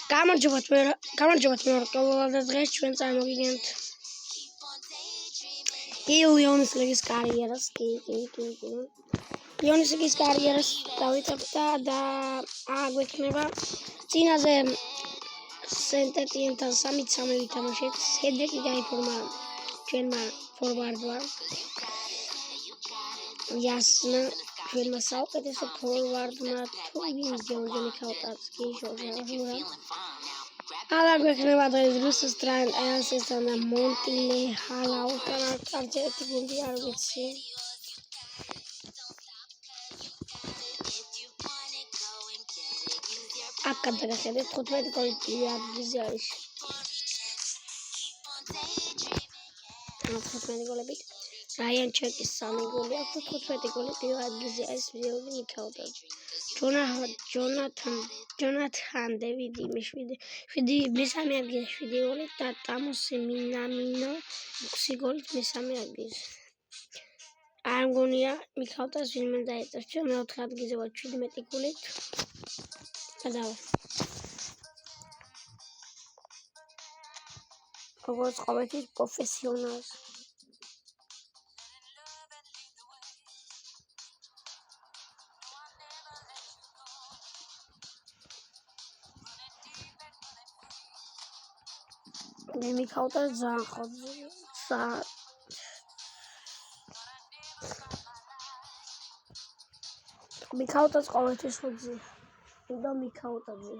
გამარჯობათ მორკოლა და დღეს ჩვენ წარმოგიდგენთ ლიონის ლიგის კარიერას ლიონის ლიგის კარიერას დავითებთ და აგვექნება წინაზე სენტეტიენთან 3-3 ვითამაშეთ სედეკი გაიფორმა ჩვენმა ფორვარდმა იასნა ჩვენმა საუკეთესო ფორვარდმა თუ გიორგი მიქაუტაცკი ჟორჟა აგვექნება დღეს რუსის ტრაინ ელსესთან და მონტილე ჰალაუსთან არცერთი გუნდი არ ვიცი აქ გადაგახედეთ 15 გოლი ადგილზე არის 15 გოლებით რაიან ჩეკის 3 გოლი აქვს 15 გოლი პირველ ადგილზე არის გიორგი მიქაუტაძე ჯონათან დევიდი მესამე ადგილზე 7 გოლით და ტამოსი მინამინო 6 გოლით მესამე ადგილზე არ მგონია მიქაუტაძე ვინმე დაეწევს ჩვენ მეოთხე ადგილზე ვარ 17 გოლით და დავა როგორც ყოველთვის პროფესიონალს მიქაუტაძე ძალიან ხოძია მიქაუტაძე ყოველთვის ხოძია და მიქაუტაძე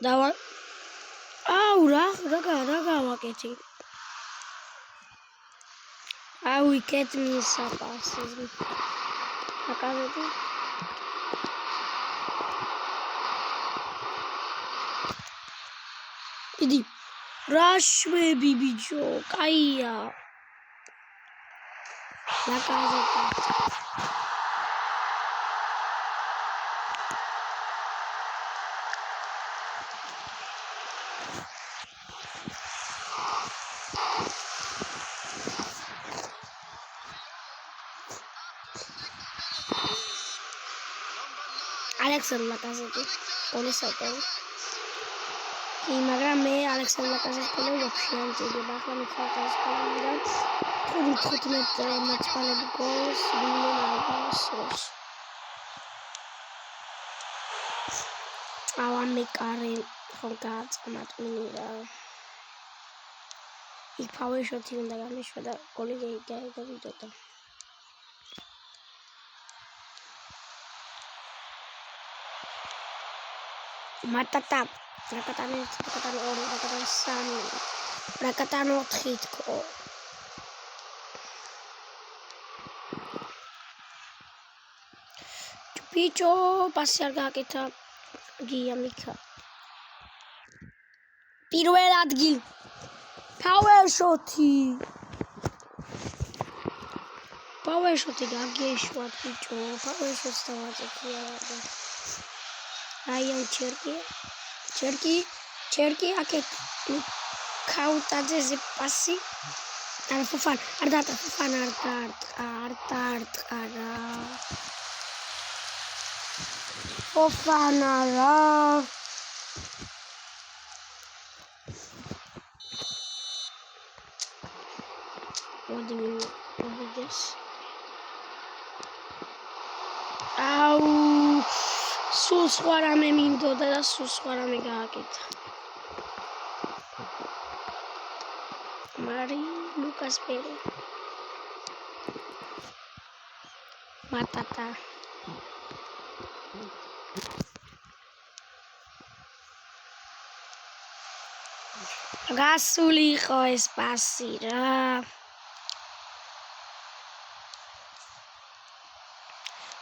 დავა აუ რა გავაკეთე აუ იკეთ მისაპასიზმი აკავები იდი რაშვები ბიჭო კაია აკავები Alexander Lacazette, Olisate. მაგრამ მე Alexander Lacazette-ს ვაფშე არ მწირდება, ახლა მიქაუტაძეს ყოლიდან 15 მატჩალები გოლს ვინმე ავა მეკარე ხომ გააწმატმინი რა იქ ფაულის შოტი უნდა გამეშვა და გოლი გაიგებოდა Matata, rakatane 2, rakatane 3, rakatane 4 თქო. ბიჭო, პასი არ გააკეთა. გია მიქა. პირველ ადგილ. Power shot-ი. Power shot-ი გაგეშვა ბიჭო. Power shot-ს დავაწეთია და რაიან ჩერკი აკეთ მიქაუტაძეზე პასი არა ფუფან არ დარტყა ფოფანა რა მოდი მოვიდეს აუ სულ სხვა რამე მინდოდა და სულ სხვა რამე გააკეთა. მარი ლუკას პერი. მატატა. გასული იყო ეს პასი რა.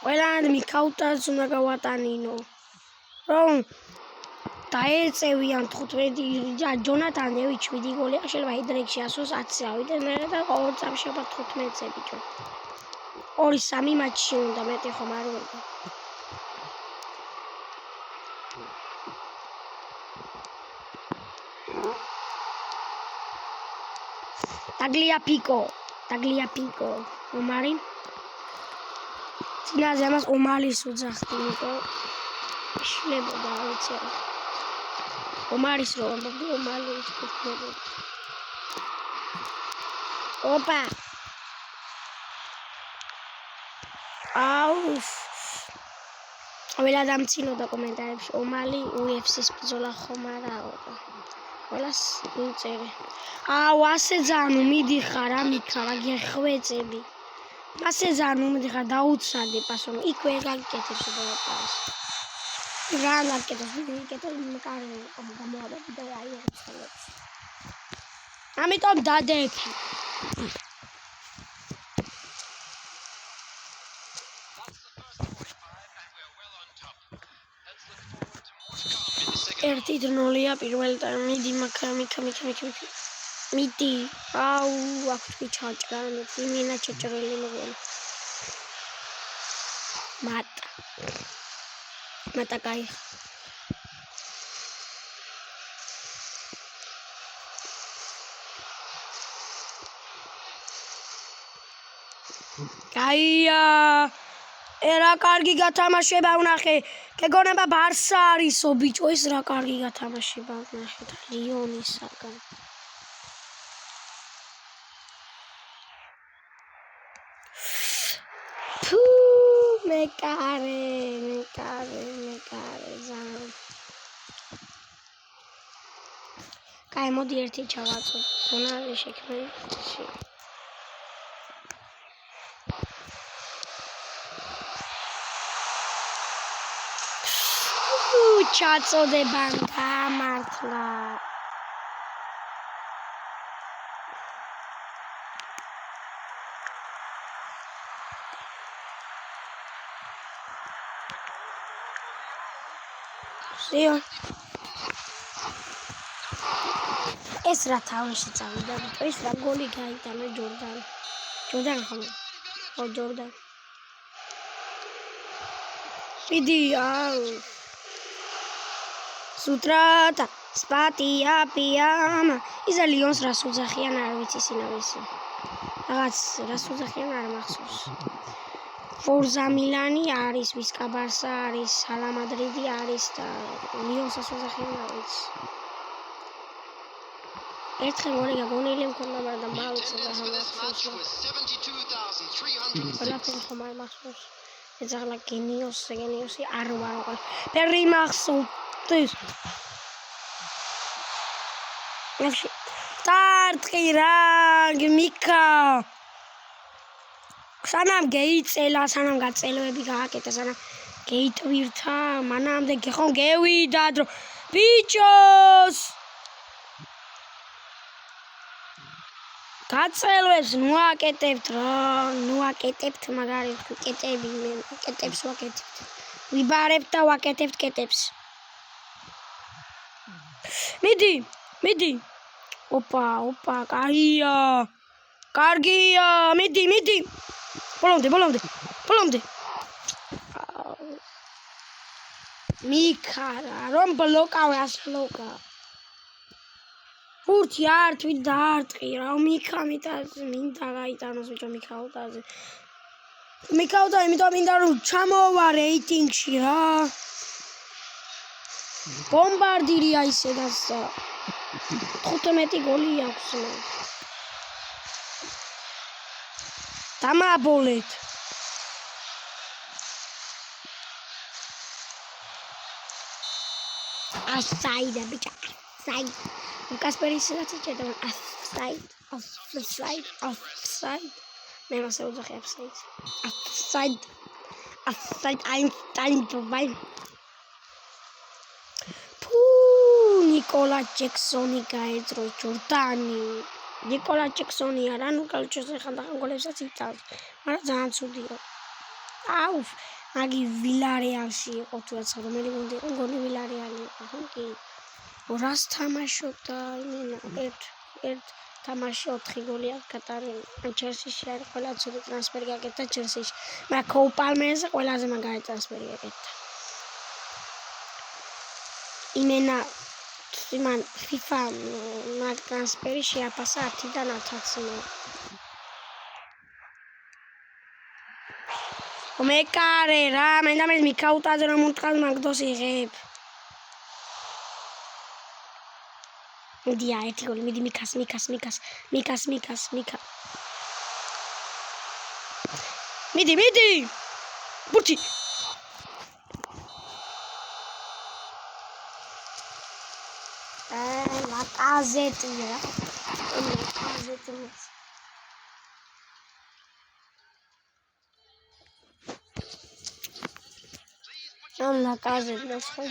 ყველანი მიქაუტაძეს უნდა გავატანინო რომ დაეწევიან 15 ჯონათან დევიდი 7 გოლი შეიძლება ჰიდრექში 120 ავიდნენ მერე და ყოველ წამში აბა 15-ზე ბიჭო 2-3 მატჩი უნდა მეტი ხომ არ უნდა Tagliafico. Omari. Წინაზე ამას ომალის უძახდი, იმიტომ შლებოდა ვიცი. ომარის რო ამბობდი, ომალი უთქებოდა. ოპა. აუ. ყველა დამცინოდა კომენტარებში, ომალი UFC-ს ბრძოლა ხომ არაო. ყველას მიწერე. აუ, ასე ძანუ მიდიხარ, ამიქარ, აგეხვეწები. ასე ძანუ მიდიხარ, დაუცადი პასო. იქვე გაგიკეთებს უბრალოდ. რა გაკეთებს, მიდიკეთებ მკარი გამოაბები და აი ეცელებს. ამიტომ დადექი. ერთი დრნოლია პირველ მიდი მიდი აუ აქ თქვი ჩაჭრა მინა ჩაჭრელი მოგონა მატა კაი კაია ერა კარგი გათამაშება ვნახე გეგონება ბარსა არისო ბიჭო ეს რა კარგი გათამაშება ვნახე და ლიონისაგან ფუ მეკარე ზან კაი მოდი ერთი ჩავაწო ზონალი შექმნაში ჩაწოდება გამართლა სიო ეს რა თავში წავიდა ბიჭო ეს რა გოლი გაიტანა ჯორდან ხო ჯორდან მიდი აუ Sutrata, spatia, piama. Ისა ლიონს რას უძახიან არ ვიცი სინავისი. რაღაც რას უძახიან არ მახსოვს. Forza Milani არის, Visca Barça არის, Real Madrid არის და ლიონს რას უძახიან არ ვიცი. ერთხელ მორე გაგონილი მქონდა, მაგრამ მავიცე და მახსოვს. ყველაფერი ხომ არ მახსოვს. ეძაღლა გენიოსი არ ვარ. პერი მახსოვს. This. Tartqi rag Mika. Sanam geitsela, sanam gatseloebi gaaketa, sanam geitvirta, manamde gexon gevida dro. Bichos! Gatseloebs nu aketebთ magari კეტები მე კეტებს ვაკეთებთ. ვიბარებთ და ვაკეთებთ კეტებს. მიდი ოპა კარგია მიდი ბოლომდე მიქარა რომ ბლოკავე ასლოკა ფურთი არ თვით დაარტყი რა მიქა მინდა გაიტანოს ბიჭო მიქავდა იმიტომ მინდა რომ ჩამოვა რეიტინგში რა ბომბარდირია ისედაც 15 გოლი აქვს დამაბოლეთ ასაიდა ბიჭა საიდ კასპერისიც ეჭედა offside მე მასე უძახე offside Einstein vorbei Nicola Jacksoni გაეძრო ჯორდანი Nicola Jacksoni არა ნუ კალჩოს ეხლა გოლებსაც იცავს მაგრამ ძალიან ცუდია აუ მაგი ვილარეალში იყო თუ რაცა რომელი გუნდი იყო გონი ვილარეალი იყო ხო კი რას თამაშობდა იმენა ერთ თამაში 4 გოლი აქვს გატარებული ჩელსიში არის ყველა ცუდი ტრანსფერი გაკეთდა ჩელსიში მაგრამ კოუ პალმერზე ყველაზე მაგარი ტრანსფერი გაკეთდა იმენა იმან FIFA ტრანსფერი შეაფასა 10-დან 1000-ზე. მეკარე რა, მე და მე მიქაუტაზე რომ უთხრას მაგდოს იღებ. მიდია ერთი გოლი, მიდი მიკას. მიდი. ბურთი. ლაკაზეტია. ლაკაზეტია ხო?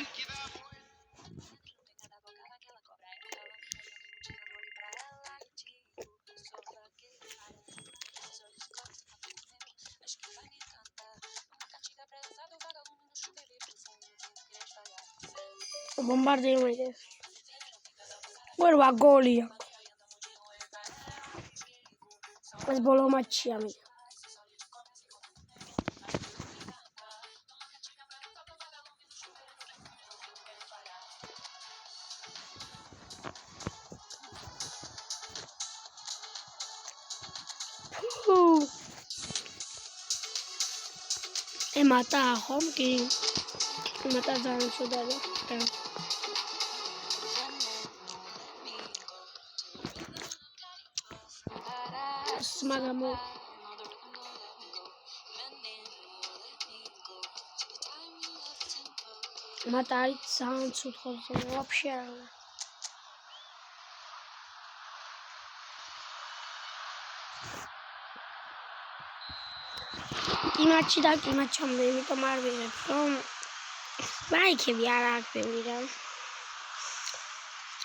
Bombardeio eles. Guarda a golia. Mas bolou uma tia, amiga. Matar a home que matar a soldado. Smagamo. Matar sound сутхоზე вообще. იმაჩი და იმაჩამდე, იმიტომ არ ვიღებ, რომ ლაიქები არ აქვს ბევრი რა.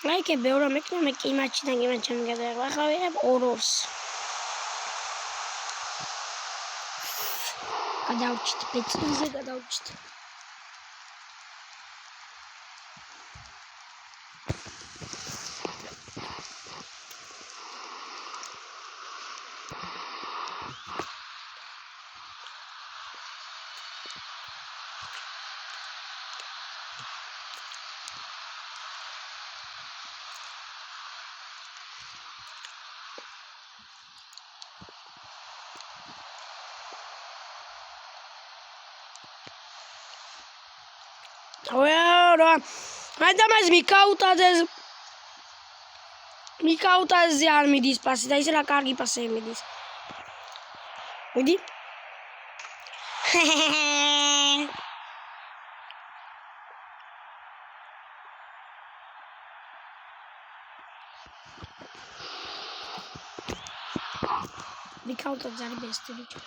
ლაიქები ბევრი მექნა მე იმაჩი და იმაჩამდე გადაიღო. ახლა ვიღებ 2-2-ს. გადავჭით, ბეწინზე გადავჭით. Ora, adamaz მიკაუტაზე არ მიდის პასი და ისე რა კარგი პასები მიდის. მიდი? მიკაუტაზე არის ბესტი ბიჭო.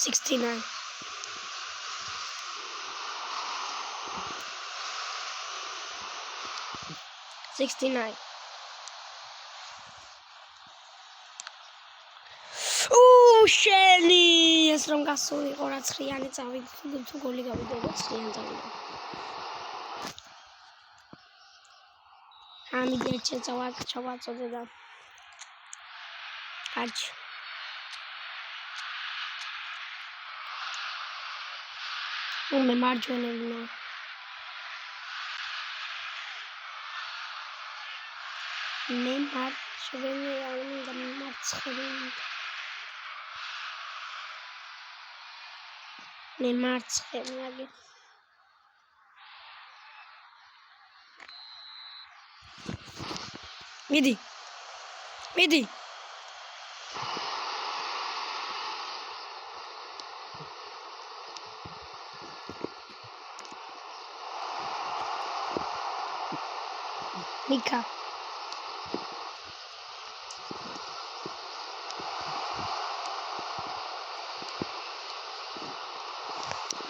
$69. შენი ეს რომ გასულიყო რა ცხრიანი წავიდე თუ გოლი გავიდე და ცხრიანი წავიდე. ამიდი ჩავაწოდე და არჩ მე მარჯვენებია. მე მარცხენია და მარცხენია. მე მარცხენია. მიდი. Mika.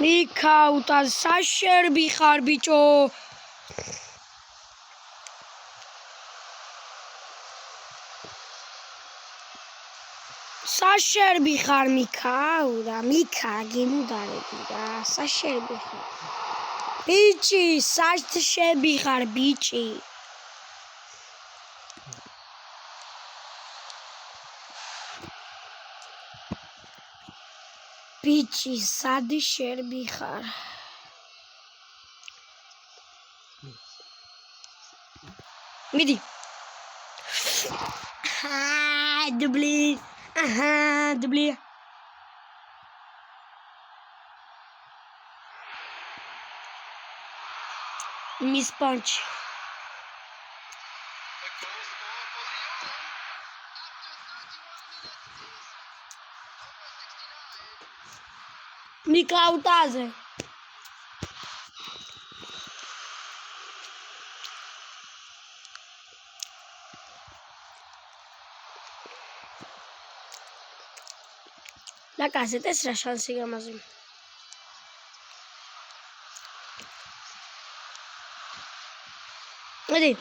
მიქაუტა საშერბი ხარ ბიჭო. საშერბი ხარ მიქაუტა, მიქა გემუდარები რა, საშერბი ხარ. ბიჭი, საშერბი ხარ ბიჭი. ბიჭი, სადი შერბი ხარ? მიდი. დუბლი. დუბლი. Miss Punch. Mikhautaze. La caseta es la chance que más. Ready.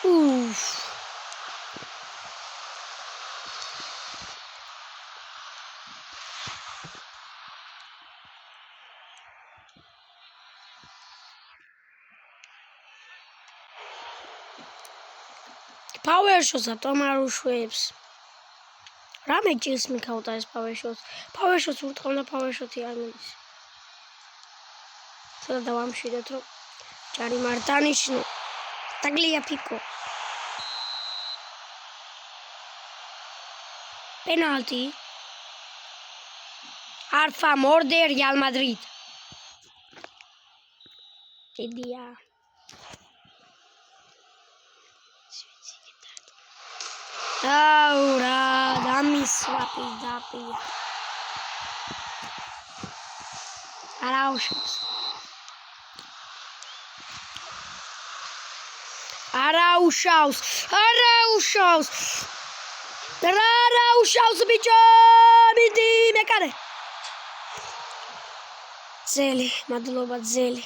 Uff. Power shots ატომარ უშვებს. რამე ჭირს მიქაუტაეს power shots. Power shots ურტყავდა power shot-ი არ მიდის. ცოტა დავამშვიდეთ რომ ჭარი მარტანიშნო. Taglia pico. Penalty. Alfa Morde Real Madrid. Idia. Aura, dami swapi dapi. Arauxos. Arauxos, bicho, midi, me care. Zeli, madloba zeli.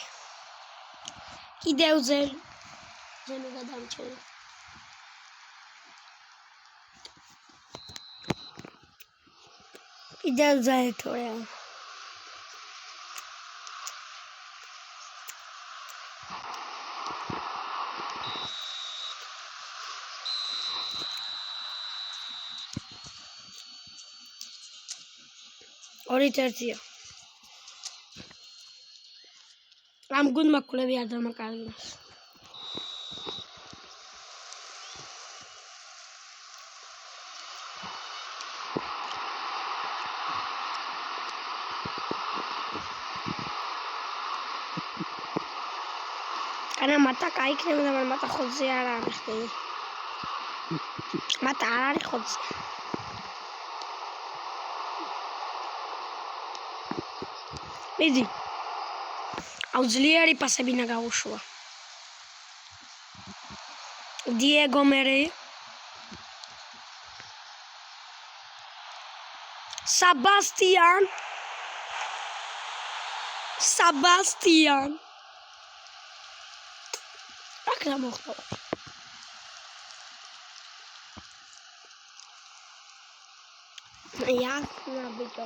Ideu zeli. Zeli gadam cheli. Ideu zeli tore. Oritartia. I'm good makulevi adar makalginas. Kana mata kai krem da mata khodze ara akhte. Mata ara khodze. Midi. Auxiliary pasebina gaушва. Diego Mere. Sebastian. Akla mokhtar. Ja, na bitte.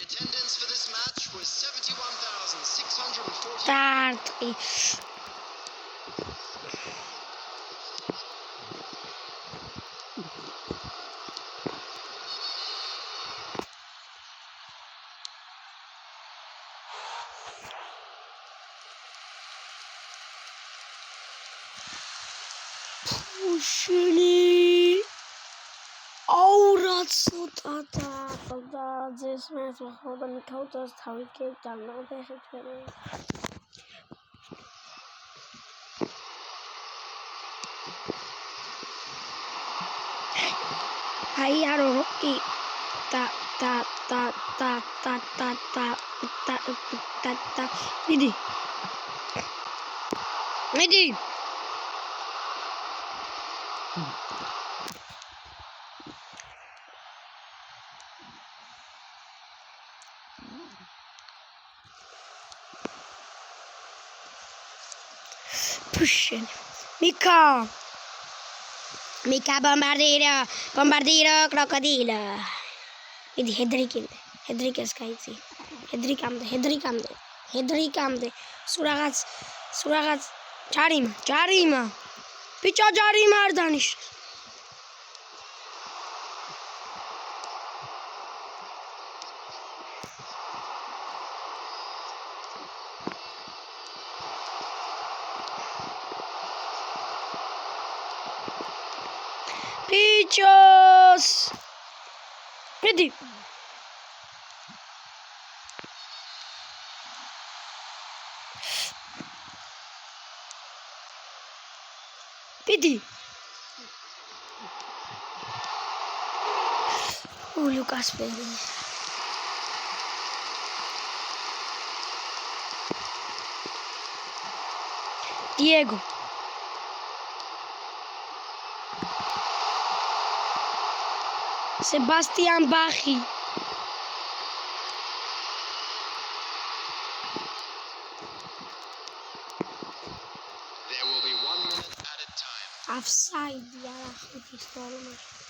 Attendance for this match was 71,640. Tartri. Pushini. Aura tsotata. This match was held on Mikhauta's Tawi Cake down now they hit me. Ayaro Rocky ta Midi Pushing. Mika, bombardiro, crocodilo. Vedi, Hedrikes kaiți. Hedrikamde. Suragați. Jarima. Picha Jarima ardaniș. Pichos. Vedi. Lucas Pedro. Diego. Sebastian Bachi. There will be 1 minute at a time. Offside ya olmuş.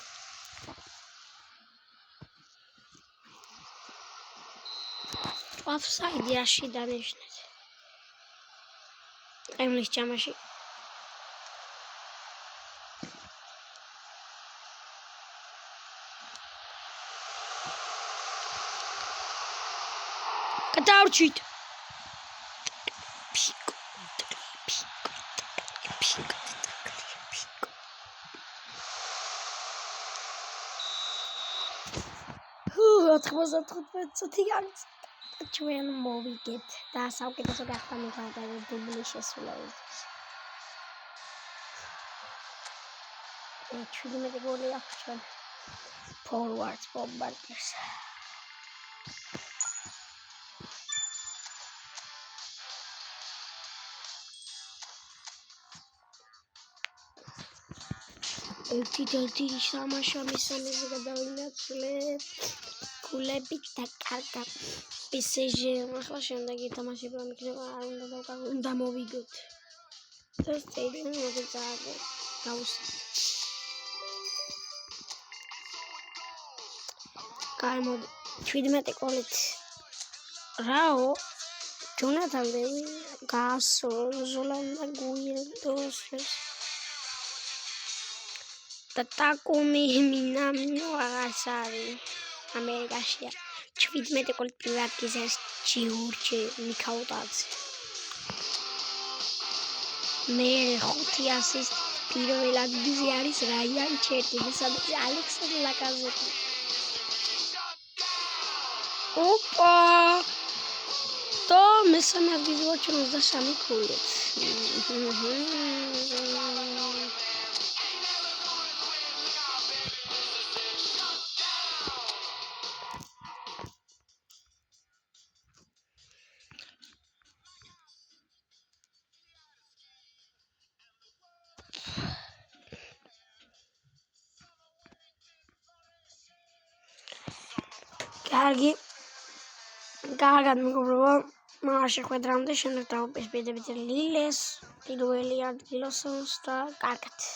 Offside ya şeyden işte. Emre çamaşır. Κατάουρτσιτ. ჩვენ მოვიგეთ და საუკეთესო გახდა მიღალდარის დუბლის შესრულებისთვის. 17 გოლი აქვს ჩვენ forwards bombarders. ერთი სამაშა მესამეზე გადავინაცვლეთ. გულებით და კარგად PSG ახლა შემდეგ ითამაშება მიქნება არ უნდა მოვიგოთ და სტადიონი მოგეწააგო გავუსწრებ გამოდი 17 გოლით რაო ჯონათან დევი გასო ზოლანდა გუილდოს და ტაკუმი მინამინო აღარც არის ამერიკაშია 17 გოლით პირველად გიზარს ჯიურჯი მიქაუტაძე მე 5 ასისტ პირველად გიზი არის რაიან ჩერტინი სადაც ალექსანდრ ლაკაზეტი ოპა და მესამე ადგილზე ვარ ჩვენ 23 გოლით კარგად მეგობრებო მაგ შეხვედრამდე შემდეგ დავუპირისპირდებით ლილეს პირველი ადგილოსნს და კარგად